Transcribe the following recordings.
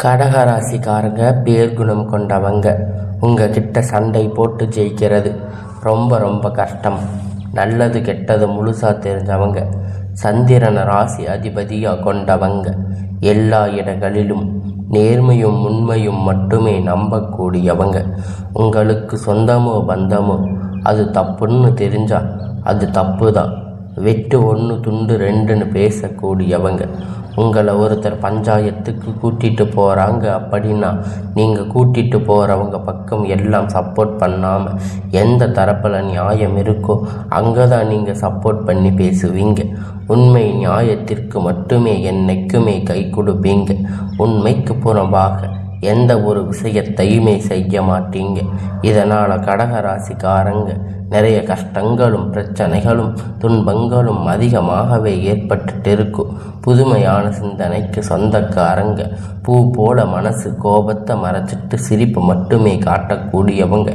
கடகராசிக்காரங்க பேர்குணம் கொண்டவங்க. உங்ககிட்ட சண்டை போட்டு ஜெயிக்கிறது ரொம்ப ரொம்ப கஷ்டம். நல்லது கெட்டது முழுசாக தெரிஞ்சவங்க. சந்திரன ராசி அதிபதியாக கொண்டவங்க. எல்லா இடங்களிலும் நேர்மையும் உண்மையும் மட்டுமே நம்பக்கூடியவங்க. உங்களுக்கு சொந்தமோ பந்தமோ அது தப்புன்னு தெரிஞ்சா அது தப்பு தான். வெட்டு ஒன்று துண்டு ரெண்டுன்னு பேசக்கூடியவங்க. உங்களை ஒருத்தர் பஞ்சாயத்துக்கு கூட்டிகிட்டு போகிறாங்க அப்படின்னா நீங்கள் கூட்டிகிட்டு போகிறவங்க பக்கம் எல்லாம் சப்போர்ட் பண்ணாமல் எந்த தரப்பில் நியாயம் இருக்கோ அங்கே தான் நீங்கள் சப்போர்ட் பண்ணி பேசுவீங்க. உண்மை நியாயத்திற்கு மட்டுமே என்னைக்குமே கை கொடுப்பீங்க. உண்மைக்கு புறம்பாக எந்த ஒரு விஷயத்தையுமே செய்ய மாட்டீங்க. இதனால் கடகராசிக்காரங்க நிறைய கஷ்டங்களும் பிரச்சனைகளும் துன்பங்களும் அதிகமாகவே ஏற்பட்டுட்டு இருக்கும். புதுமையான சிந்தனைக்கு சொந்தக்காரங்க. பூ போல மனசு கோபத்தை மறைச்சிட்டு சிரிப்பு மட்டுமே காட்டக்கூடியவங்க.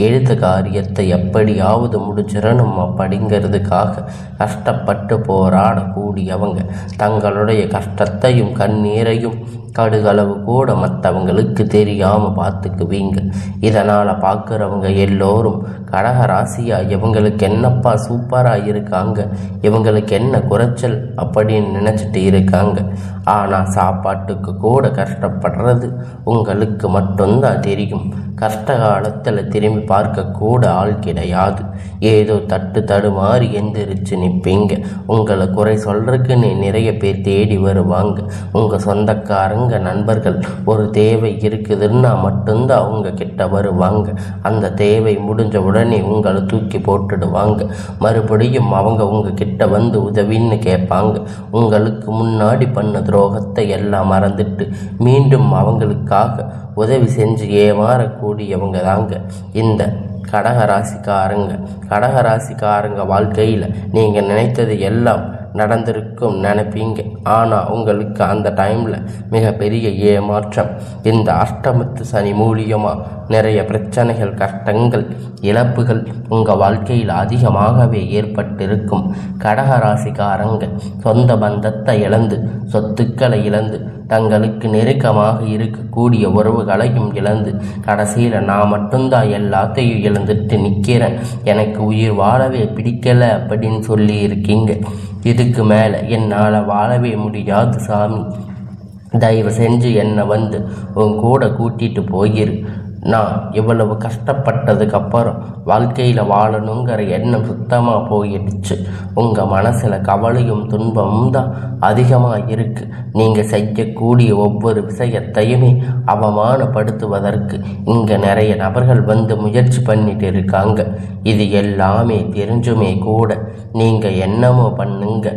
எழுத்து காரியத்தை எப்படியாவது முடிச்சிடணும் அப்படிங்கிறதுக்காக கஷ்டப்பட்டு போராடக்கூடியவங்க. தங்களுடைய கஷ்டத்தையும் கண்ணீரையும் கடுகளவு கூட மற்றவங்களுக்கு தெரியாமல் பார்த்துக்குவீங்க. இதனால் பார்க்குறவங்க எல்லோரும் கடகராசியா இவங்களுக்கு என்னப்பா சூப்பராக இருக்காங்க, இவங்களுக்கு என்ன குறைச்சல் அப்படின்னு நினச்சிட்டு இருக்காங்க. ஆனால் சாப்பாட்டுக்கு கூட கஷ்டப்படுறது உங்களுக்கு மட்டும்தான் தெரியும். கஷ்ட காலத்தில் திரும்பி பார்க்கக்கூட ஆள் கிடையாது. ஏதோ தடுமாறி எந்திரிச்சு நிற்பீங்க. உங்களை குறை சொல்றதுக்குன்னு நிறைய பேர் தேடி வருவாங்க. உங்கள் சொந்தக்காரங்க நண்பர்கள் ஒரு தேவை இருக்குதுன்னா மட்டும்தான் அவங்க கிட்ட வருவாங்க. அந்த தேவை முடிஞ்ச உடனே உங்களை தூக்கி போட்டுடுவாங்க. மறுபடியும் அவங்க உங்ககிட்ட வந்து உதவின்னு கேட்பாங்க. உங்களுக்கு முன்னாடி பண்ண துரோகத்தை எல்லாம் மறந்துட்டு மீண்டும் அவங்களுக்காக உதவி செஞ்சு ஏமாறக்கூடியவங்க தாங்க இந்த கடகராசிக்காரங்க வாழ்க்கையில் நீங்கள் நினைத்தது எல்லாம் நடந்திருக்கும் நினைப்பீங்க. ஆனால் உங்களுக்கு அந்த டைமில் மிகப்பெரிய ஏமாற்றம். இந்த அஷ்டமத்து சனி மூலியமாக நிறைய பிரச்சனைகள், கஷ்டங்கள், இழப்புகள் உங்கள் வாழ்க்கையில் அதிகமாகவே ஏற்பட்டிருக்கும். கடகராசிக்காரங்க சொந்த பந்தத்தை இழந்து, சொத்துக்களை இழந்து, தங்களுக்கு நெருக்கமாக இருக்கக்கூடிய உறவுகளையும் இழந்து, கடைசியில் நான் மட்டும்தான் எல்லாத்தையும் இழந்துட்டு நிற்கிறேன், எனக்கு உயிர் வாழவே பிடிக்கலை அப்படின்னு சொல்லி இருக்கீங்க. இதுக்கு மேலே என்னால் வாழவே முடியாது சாமி, தயவு செஞ்சு என்னை வந்து உன் கூட கூட்டிகிட்டு போயிரு. நான் இவ்வளவு கஷ்டப்பட்டதுக்கப்புறம் வாழ்க்கையில் வாழணுங்கிற எண்ணம் சுத்தமாக போயிடுச்சு. உங்கள் மனசில் கவலையும் துன்பமும் தான் அதிகமாக இருக்குது. நீங்கள் செய்யக்கூடிய ஒவ்வொரு விஷயத்தையுமே அவமானப்படுத்துவதற்கு இங்கே நிறைய நபர்கள் வந்து முயற்சி பண்ணிட்டு இருக்காங்க. இது எல்லாமே தெரிஞ்சுமே கூட நீங்கள் என்னமோ பண்ணுங்க,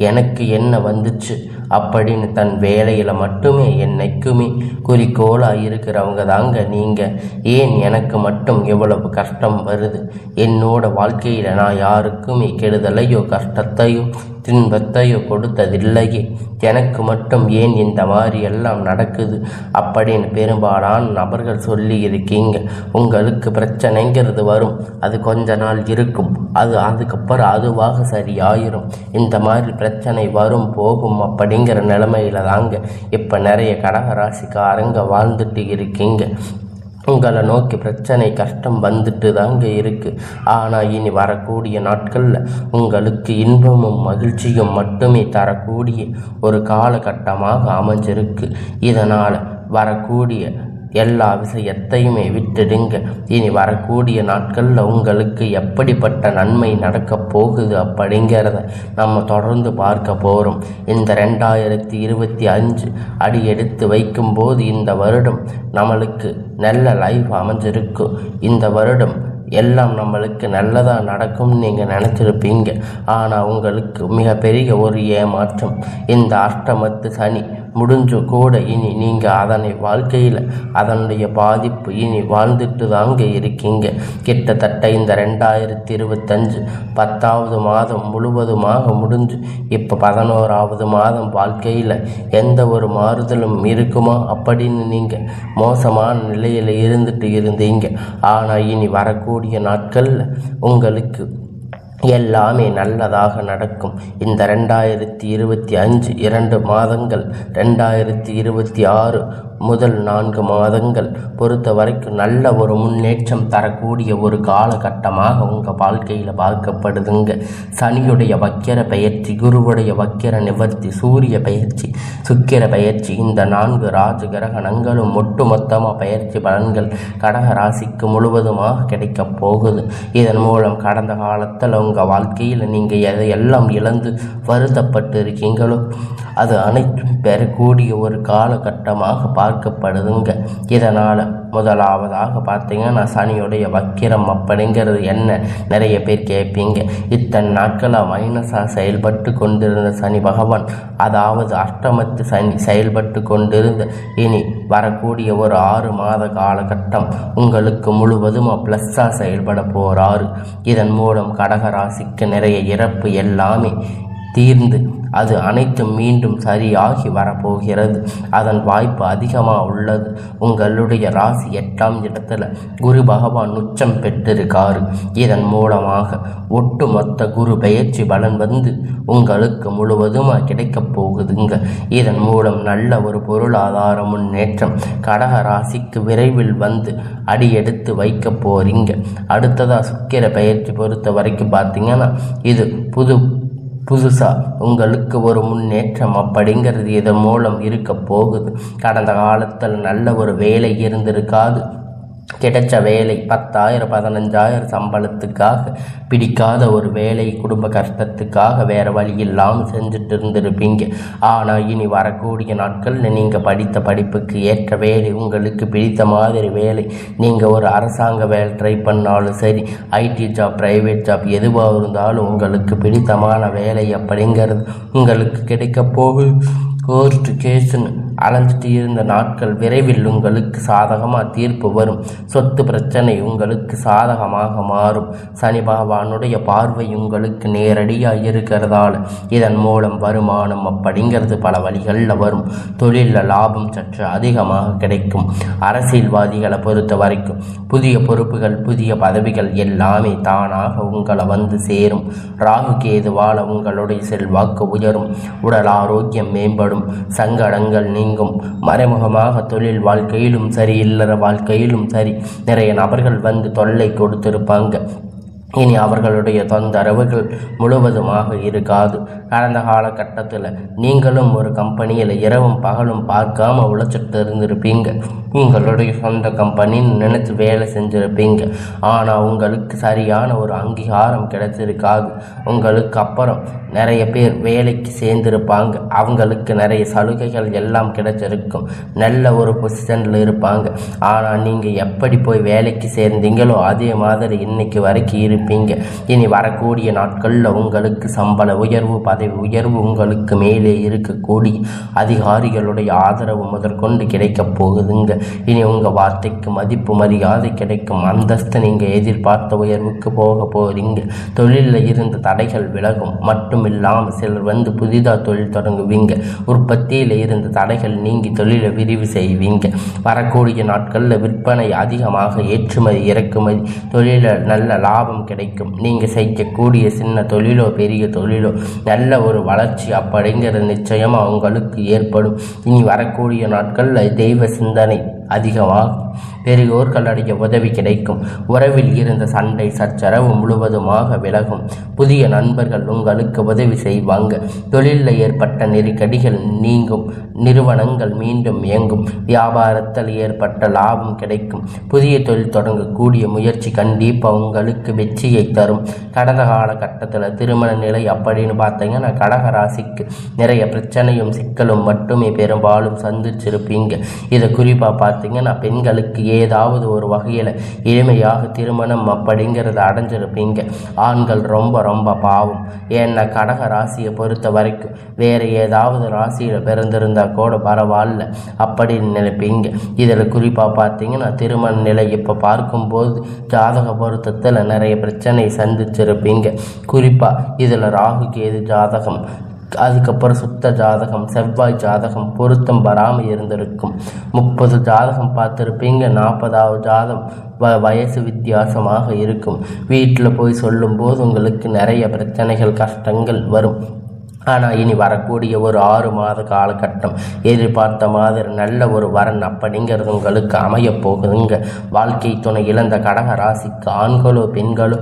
எனக்கு என்ன வந்துச்சு அப்படின்னு தன் வேலையில் மட்டுமே என்னைக்குமே குறிக்கோளாக இருக்கிறவங்க தாங்க நீங்கள். ஏன் எனக்கு மட்டும் எவ்வளவு கஷ்டம் வருது? என்னோட வாழ்க்கையில் நான் யாருக்குமே கெடுதலையோ கஷ்டத்தையோ துன்பத்தையோ கொடுத்ததில்லையே, எனக்கு மட்டும் ஏன் இந்த மாதிரி எல்லாம் நடக்குது அப்படின்னு பெரும்பாலான நபர்கள் சொல்லி இருக்கீங்க. உங்களுக்கு பிரச்சனைங்கிறது வரும், அது கொஞ்ச நாள் இருக்கும், அதுக்கப்புறம் அதுவாக சரியாயிரும். இந்த மாதிரி பிரச்சனை வரும் போகும் அப்படிங்கிற நிலைமையில தாங்க இப்போ நிறைய கடகராசிக்காரங்க வாழ்ந்துட்டு இருக்கீங்க. உங்களை நோக்கி பிரச்சனை கஷ்டம் வந்துட்டு தாங்க இருக்குது. ஆனால் இனி வரக்கூடிய நாட்களில் உங்களுக்கு இன்பமும் மகிழ்ச்சியும் மட்டுமே தரக்கூடிய ஒரு காலகட்டமாக அமைஞ்சிருக்கு. இதனால் வரக்கூடிய எல்லா விஷயத்தையுமே விட்டுடுங்க. இனி வரக்கூடிய நாட்களில் உங்களுக்கு எப்படிப்பட்ட நன்மை நடக்கப் போகுது அப்படிங்கிறத நம்ம தொடர்ந்து பார்க்க போகிறோம். இந்த 2025 அடி எடுத்து வைக்கும்போது இந்த வருடம் நம்மளுக்கு நல்ல லைஃப் அமைஞ்சிருக்கும். இந்த வருடம் எல்லாம் நம்மளுக்கு நல்லதாக நடக்கும்னு நீங்கள் நினச்சிருப்பீங்க. ஆனால் உங்களுக்கு மிகப்பெரிய ஒரு ஏமாற்றம். இந்த அஷ்டமத்து சனி முடிஞ்சு கூட இனி நீங்கள் அதனை வாழ்க்கையில் அதனுடைய பாதிப்பு இனி வாழ்ந்துட்டு தாங்க இருக்கீங்க. கிட்டத்தட்ட இந்த 2025 10வது மாதம் முழுவதுமாக முடிஞ்சு இப்போ 11வது மாதம் வாழ்க்கையில் எந்த ஒரு மாறுதலும் இருக்குமா அப்படின்னு நீங்கள் மோசமான நிலையில் இருந்துட்டு இருந்தீங்க. ஆனால் இனி வரக்கூடிய நாட்களில் உங்களுக்கு எல்லாமே நல்லதாக நடக்கும். இந்த 2025 2 மாதங்கள் 2026 முதல் 4 மாதங்கள் பொறுத்த வரைக்கும் நல்ல ஒரு முன்னேற்றம் தரக்கூடிய ஒரு காலகட்டமாக உங்கள் வாழ்க்கையில் பார்க்கப்படுதுங்க. சனியுடைய வக்கிர பயிற்சி, குருவுடைய வக்கிர நிவர்த்தி, சூரிய பயிற்சி, சுக்கிர பயிற்சி, இந்த 4 ராஜ கிரகணங்களும் ஒட்டுமொத்தமாக பயிற்சி பலன்கள் கடக ராசிக்கு முழுவதுமாக கிடைக்கப் போகுது. இதன் மூலம் கடந்த காலத்தில் உங்கள் வாழ்க்கையில் நீங்கள் எதையெல்லாம் இழந்து வருத்தப்பட்டு இருக்கீங்களோ அது அனைத்தும் பெறக்கூடிய ஒரு காலகட்டமாக பார்க்கப்படுதுங்க. இதனால் முதலாவதாக பார்த்தீங்கன்னா சனியுடைய வக்கிரம் அப்படிங்கிறது என்ன நிறைய பேர் கேட்பீங்க. இத்தனை நாட்களாக மைனஸாக செயல்பட்டு கொண்டிருந்த சனி பகவான், அதாவது அஷ்டமத்து சனி செயல்பட்டு கொண்டிருந்த இனி வரக்கூடிய ஒரு 6 மாத காலகட்டம் உங்களுக்கு முழுவதும் ப்ளஸ்ஸாக செயல்பட போகிறாரு. இதன் மூலம் கடகராசிக்கு நிறைய இறப்பு எல்லாமே தீர்ந்து அது அனைத்தும் மீண்டும் சரியாகி வரப்போகிறது. அதன் வாய்ப்பு அதிகமாக உள்ளது. உங்களுடைய ராசி 8ஆம் இடத்துல குரு பகவான் உச்சம் பெற்றிருக்காரு. இதன் மூலமாக ஒட்டுமொத்த குரு பயிற்சி பலன் வந்து உங்களுக்கு முழுவதுமாக கிடைக்கப் போகுதுங்க. இதன் மூலம் நல்ல ஒரு பொருளாதார முன்னேற்றம் கடக ராசிக்கு விரைவில் வந்து அடியெடுத்து வைக்க போறீங்க. அடுத்ததாக சுக்கிர பயிற்சி பொறுத்த வரைக்கும் பார்த்தீங்கன்னா இது புதுசாக உங்களுக்கு ஒரு முன்னேற்றம் அப்படிங்கிறது இதன் மூலம் இருக்க போகுது. கடந்த காலத்தில் நல்ல ஒரு வேலை இருந்திருக்காது. கிடைச்ச வேலை 10,000 15,000 சம்பளத்துக்காக பிடிக்காத ஒரு வேலை, குடும்ப கஷ்டத்துக்காக வேறு வழி இல்லாமல் செஞ்சுட்டு இருந்திருப்பீங்க. ஆனால் இனி வரக்கூடிய நாட்களில் நீங்கள் படித்த படிப்புக்கு ஏற்ற வேலை, உங்களுக்கு பிடித்த மாதிரி வேலை, நீங்கள் ஒரு அரசாங்க வேலை ட்ரை பண்ணாலும் சரி, ஐடி ஜாப், ப்ரைவேட் ஜாப் எதுவாக இருந்தாலும் உங்களுக்கு பிடித்தமான வேலை அப்படிங்கிறது உங்களுக்கு கிடைக்க போகுது. கோர்ட்டு கேஸுன்னு அலைஞ்சிட்டு இருந்த நாட்கள் விரைவில் உங்களுக்கு சாதகமாக தீர்ப்பு வரும். சொத்து பிரச்சனை உங்களுக்கு சாதகமாக மாறும். சனி பகவானுடைய பார்வை உங்களுக்கு நேரடியாக இருக்கிறதால இதன் மூலம் வருமானம் அப்படிங்கிறது பல வழிகளில் வரும். தொழிலில் லாபம் சற்று அதிகமாக கிடைக்கும். அரசியல்வாதிகளை பொறுத்த வரைக்கும் புதிய பொறுப்புகள், புதிய பதவிகள் எல்லாமே தானாக உங்களை வந்து சேரும். ராகு கேதுவால் உங்களுடைய செல்வாக்கு உயரும். உடல் ஆரோக்கியம் மேம்படும். சங்கடங்கள் நீங்கும். மறைமுகமாக தொழில் வாழ்க்கையிலும் சரி, இல்லற வாழ்க்கையிலும் சரி நிறைய நபர்கள் வந்து தொல்லை கொடுத்திருப்பாங்க. இனி அவர்களுடைய தொந்தரவுகள் முழுவதுமாக இருக்காது. கடந்த காலகட்டத்தில் நீங்களும் ஒரு கம்பெனியில் இரவும் பகலும் பார்க்காம உழைச்சிட்டு இருந்திருப்பீங்க. உங்களுடைய சொந்த கம்பெனின்னு நினச்சி வேலை செஞ்சுருப்பீங்க. ஆனால் உங்களுக்கு சரியான ஒரு அங்கீகாரம் கிடைச்சிருக்காது. உங்களுக்கு அப்புறம் நிறைய பேர் வேலைக்கு சேர்ந்திருப்பாங்க. அவங்களுக்கு நிறைய சலுகைகள் எல்லாம் கிடைச்சிருக்கும். நல்ல ஒரு பொசிஷனில் இருப்பாங்க. ஆனால் நீங்கள் எப்படி போய் வேலைக்கு சேர்ந்தீங்களோ அதே மாதிரி இன்னைக்கு வரைக்கும் இருப்பீங்க. இனி வரக்கூடிய நாட்களில் உங்களுக்கு சம்பள உயர்வு, பதவி உயர்வு, உங்களுக்கு மேலே இருக்கக்கூடிய அதிகாரிகளுடைய ஆதரவு முதற்கொண்டு கிடைக்கப் போகுதுங்க. இனி உங்கள் வார்த்தைக்கு மதிப்பு மரியாதை கிடைக்கும். அந்தஸ்து நீங்கள் எதிர்பார்த்த உயர்வுக்கு போக போறீங்க. தொழிலில் இருந்த தடைகள் விலகும். மட்டும் இல்லாமல் சிலர் வந்து புதிதாக தொழில் தொடங்குவீங்க. உற்பத்தியில் இருந்த தடைகள் நீங்கி தொழிலை விரிவு செய்வீங்க. வரக்கூடிய நாட்களில் விற்பனை அதிகமாக, ஏற்றுமதி இறக்குமதி தொழிலில் நல்ல லாபம் கிடைக்கும். நீங்கள் செய்யக்கூடிய சின்ன தொழிலோ பெரிய தொழிலோ நல்ல ஒரு வளர்ச்சி அப்படிங்கிறது நிச்சயமாக உங்களுக்கு ஏற்படும். இனி வரக்கூடிய நாட்களில் தெய்வ சிந்தனை அதிகமாகும். பெரியோர்களுடைய உதவி கிடைக்கும். உறவில் இருந்த சண்டை சச்சரவு முழுவதுமாக விலகும். புதிய நண்பர்கள் உங்களுக்கு உதவி செய்வாங்க. தொழிலில் ஏற்பட்ட நெருக்கடிகள் நீங்கும். நிறுவனங்கள் மீண்டும் இயங்கும். வியாபாரத்தில் ஏற்பட்ட லாபம் கிடைக்கும். புதிய தொழில் தொடங்கக்கூடிய முயற்சி கண்டிப்பாக உங்களுக்கு வெற்றியை தரும். கடந்த காலகட்டத்தில் திருமண நிலை அப்படின்னு பார்த்தீங்கன்னா கடகராசிக்கு நிறைய பிரச்சனையும் சிக்கலும் மட்டுமே பெரும்பாலும் சந்திச்சிருப்பீங்க. இதை குறிப்பாக பார்த்தீங்கன்னா பெண்களுக்கு ஏதாவது ஒரு வகையில் எளிமையாக திருமணம் அப்படிங்கிறத அடைஞ்சிருப்பீங்க. ஆண்கள் ரொம்ப ரொம்ப பாவம். ஏன்னா கடக ராசியை பொறுத்த வரைக்கும் வேறு ஏதாவது ராசியில் பிறந்திருந்தா கூட பரவாயில்ல அப்படின்னு நினைப்பீங்க. இதில் குறிப்பாக பார்த்தீங்கன்னா திருமண நிலை இப்போ பார்க்கும்போது ஜாதக பொருத்தத்தில் நிறைய பிரச்சனை சந்திச்சிருப்பீங்க. குறிப்பாக இதில் ராகு கேது ஜாதகம், அதுக்கப்புறம் சுத்த ஜாதகம், செவ்வாய் ஜாதகம் பொருத்தம் வராமல் இருந்திருக்கும். 30 ஜாதகம் பார்த்துருப்பீங்க. 40வது ஜாதகம் வயசு வித்தியாசமாக இருக்கும். வீட்டில் போய் சொல்லும்போது உங்களுக்கு நிறைய பிரச்சனைகள், கஷ்டங்கள் வரும். ஆனால் இனி வரக்கூடிய ஒரு 6 மாத காலகட்டம் எதிர்பார்த்த மாதிரி நல்ல ஒரு வரன் அப்படிங்கிறது உங்களுக்கு அமைய போகுதுங்க. வாழ்க்கை துணை இழந்த கடக ராசிக்கு ஆண்களோ பெண்களோ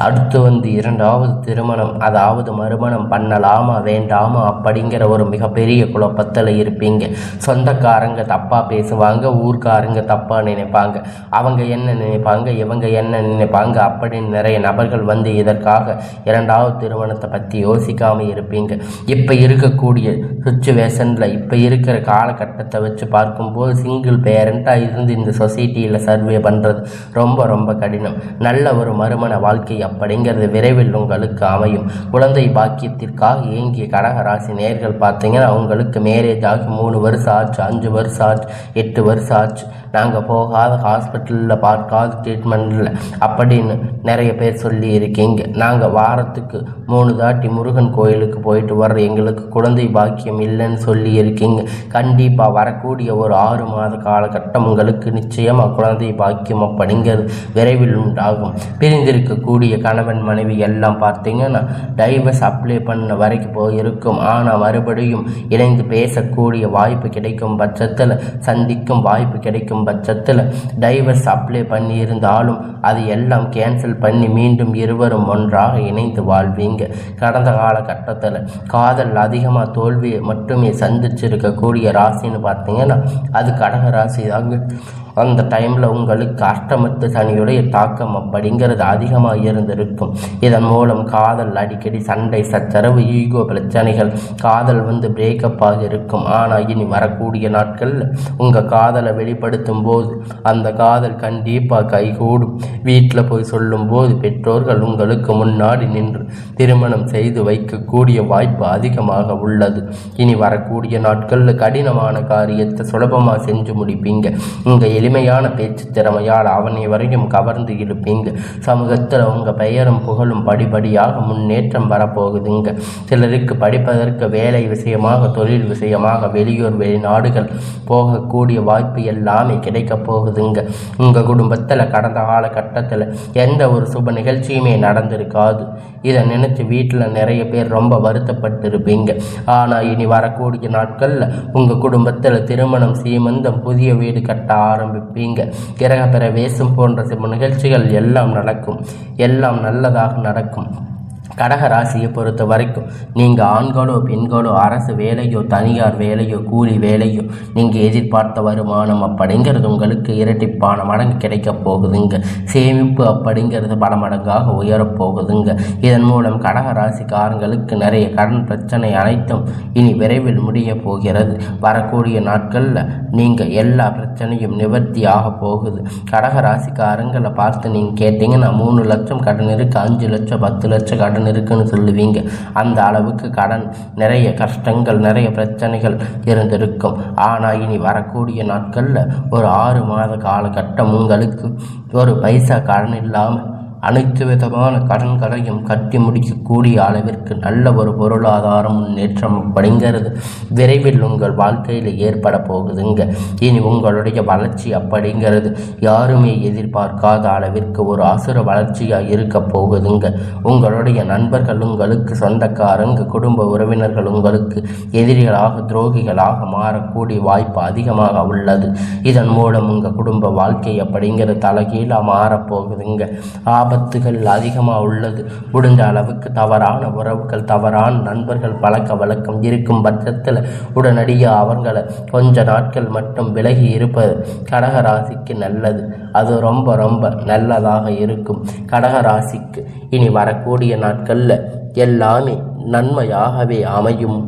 அடுத்து வந்து 2வது திருமணம் அதாவது மறுமணம் பண்ணலாமா வேண்டாமா அப்படிங்கிற ஒரு மிகப்பெரிய குழப்பத்தில் இருப்பீங்க. சொந்தக்காரங்க தப்பாக பேசுவாங்க, ஊர்க்காரங்க தப்பாக நினைப்பாங்க, அவங்க என்ன நினைப்பாங்க இவங்க என்ன நினைப்பாங்க அப்படின்னு நிறைய நபர்கள் வந்து இதற்காக 2வது திருமணத்தை பற்றி யோசிக்காமல் இருப்பீங்க. இப்போ இருக்கக்கூடிய சுச்சுவேஷனில் இப்போ இருக்கிற காலகட்டத்தை வச்சு பார்க்கும்போது சிங்கிள் பேரண்ட்டாக இருந்து இந்த சொசைட்டியில் சர்வே பண்ணுறது ரொம்ப ரொம்ப கடினம். நல்ல ஒரு மறுமண வாழ்க்கை அப்படிங்கிறது விரைவில் உங்களுக்கு அமையும். குழந்தை பாக்கியத்திற்காக இயங்கிய கடகராசி நேர்கள் பார்த்தீங்கன்னா அவங்களுக்கு மேரேஜ் ஆகி 3 வருஷம் ஆச்சு, 5 வருஷம் ஆச்சு, 8 வருஷம் ஆச்சு, நாங்கள் போகாத ஹாஸ்பிட்டலில் பார்க்காத ட்ரீட்மெண்ட்டில் அப்படின்னு நிறைய பேர் சொல்லி இருக்கீங்க. நாங்கள் வாரத்துக்கு 3 தாட்டி முருகன் கோயிலுக்கு போயிட்டு வர்ற எங்களுக்கு குழந்தை பாக்கியம் இல்லைன்னு சொல்லி இருக்கீங்க. கண்டிப்பாக வரக்கூடிய ஒரு 6 மாத காலகட்டம் உங்களுக்கு நிச்சயமாக குழந்தை பாக்கியம் அப்படிங்கிறது விரைவில் உண்டாகும். பிரிந்திருக்கக்கூடிய கணவன் மனைவி எல்லாம் பார்த்தீங்கன்னா டைவர்ஸ் அப்ளை பண்ண வரைக்கும் போயிருக்கும். ஆனால் மறுபடியும் இணைந்து பேசக்கூடிய வாய்ப்பு கிடைக்கும் பட்சத்தில், சந்திக்கும் வாய்ப்பு கிடைக்கும் பட்சத்தில் டைவர்ஸ் அப்ளை பண்ணியிருந்தாலும் அது எல்லாம் கேன்சல் பண்ணி மீண்டும் இருவரும் ஒன்றாக இணைந்து வாழ்வீங்க. கடந்த காலகட்டத்தில் காதல் அதிகமாக தோல்வியை மட்டுமே சந்திச்சிருக்கக்கூடிய ராசின்னு பார்த்தீங்கன்னா அது கடக ராசி தாங்க. அந்த டைமில் உங்களுக்கு அஷ்டமத்து சனியுடைய தாக்கம் அப்படிங்கிறது அதிகமாக இருந்திருக்கும். இதன் மூலம் காதல் அடிக்கடி சண்டை சச்சரவு ஈகோ பிரச்சனைகள் காதல் வந்து பிரேக்கப் ஆகியிருக்கும். ஆனால் இனி வரக்கூடிய நாட்களில் உங்கள் காதலை வெளிப்படுத்தும் போது அந்த காதல் கண்டிப்பாக கைகூடும். வீட்டில் போய் சொல்லும்போது பெற்றோர்கள் உங்களுக்கு முன்னாடி நின்று திருமணம் செய்து வைக்கக்கூடிய வாய்ப்பு அதிகமாக உள்ளது. இனி வரக்கூடிய நாட்களில் கடினமான காரியத்தை சுலபமாக செஞ்சு முடிப்பீங்க. உங்கள் எளிமையான பேச்சு திறமையால் அவனை வரையும் கவர்ந்து இழுப்பீங்க. சமூகத்தில் உங்கள் பெயரும் புகழும் படிப்படியாக முன்னேற்றம் வரப்போகுதுங்க. சிலருக்கு படிப்பதற்கு வேலை விஷயமாக தொழில் விஷயமாக வெளியூர் வெளிநாடுகள் போகக்கூடிய வாய்ப்பு எல்லாமே கிடைக்க போகுதுங்க. உங்கள் குடும்பத்தில் கடந்த காலகட்டத்தில் எந்த ஒரு சுப நிகழ்ச்சியுமே நடந்திருக்காது. இதை நினைச்சு வீட்டில் நிறைய பேர் ரொம்ப வருத்தப்பட்டு இருப்பீங்க. ஆனால் இனி வரக்கூடிய நாட்களில் உங்கள் குடும்பத்தில் திருமணம் சீமந்தம் புதிய வீடு கட்ட ஆரம்பிப்பீங்க. கிரக பிரவேசம் போன்ற சில நிகழ்ச்சிகள் எல்லாம் நடக்கும். எல்லாம் நல்லதாக நடக்கும். கடக ராசியை பொறுத்த வரைக்கும் நீங்கள் ஆண்களோ பெண்களோ அரசு வேலையோ தனியார் வேலையோ கூலி வேலையோ நீங்கள் எதிர்பார்த்த வருமானம் அப்படிங்கிறது உங்களுக்கு இரட்டிப்பான மடங்கு கிடைக்க போகுதுங்க. சேமிப்பு அப்படிங்கிறது பல மடங்காக உயரப்போகுதுங்க. இதன் மூலம் கடக ராசிக்காரங்களுக்கு நிறைய கடன் பிரச்சனை அனைத்தும் இனி விரைவில் முடிய போகிறது. வரக்கூடிய நாட்களில் நீங்கள் எல்லா பிரச்சனையும் நிவர்த்தி ஆக போகுது. கடக ராசிக்காரங்களை பார்த்து நீங்கள் கேட்டீங்கன்னா 3 லட்சம் கடன் இருக்குது, 5 லட்சம் 10 லட்சம் கடன் இருக்குன்னு சொல்லுவீங்க. அந்த அளவுக்கு கடன் நிறைய கஷ்டங்கள் நிறைய பிரச்சனைகள் இருந்திருக்கும். ஆனால் இனி வரக்கூடிய நாட்களில் ஒரு 6 மாத காலகட்டம் உங்களுக்கு ஒரு பைசா கடன் இல்லாமல் அனைத்து விதமான கடன்களையும் கட்டி முடிக்கக்கூடிய அளவிற்கு நல்ல ஒரு பொருளாதார முன்னேற்றம் அப்படிங்கிறது விரைவில் உங்கள் வாழ்க்கையில் ஏற்பட போகுதுங்க. இனி உங்களுடைய வளர்ச்சி அப்படிங்கிறது யாருமே எதிர்பார்க்காத அளவிற்கு ஒரு அசுர வளர்ச்சியாக இருக்க போகுதுங்க. உங்களுடைய நண்பர்கள் உங்களுக்கு சொந்தக்காரங்க குடும்ப உறவினர்கள் உங்களுக்கு எதிரிகளாக துரோகிகளாக மாறக்கூடிய வாய்ப்பு அதிகமாக உள்ளது. இதன் மூலம் உங்கள் குடும்ப வாழ்க்கை அப்படிங்கிறது தலைகீழாக மாறப்போகுதுங்க. ஆபத்துகள் அதிகமாக உள்ளது. முடிந்த அளவுக்கு தவறான உறவுகள் தவறான நண்பர்கள் பழக்க வழக்கம் இருக்கும் பட்சத்தில் உடனடியாக அவர்களை கொஞ்ச நாட்கள் மட்டும் விலகி இருப்பது கடகராசிக்கு நல்லது. அது ரொம்ப ரொம்ப நல்லதாக இருக்கும். கடகராசிக்கு இனி வரக்கூடிய நாட்களில் எல்லாமே நன்மையாகவே அமையும்.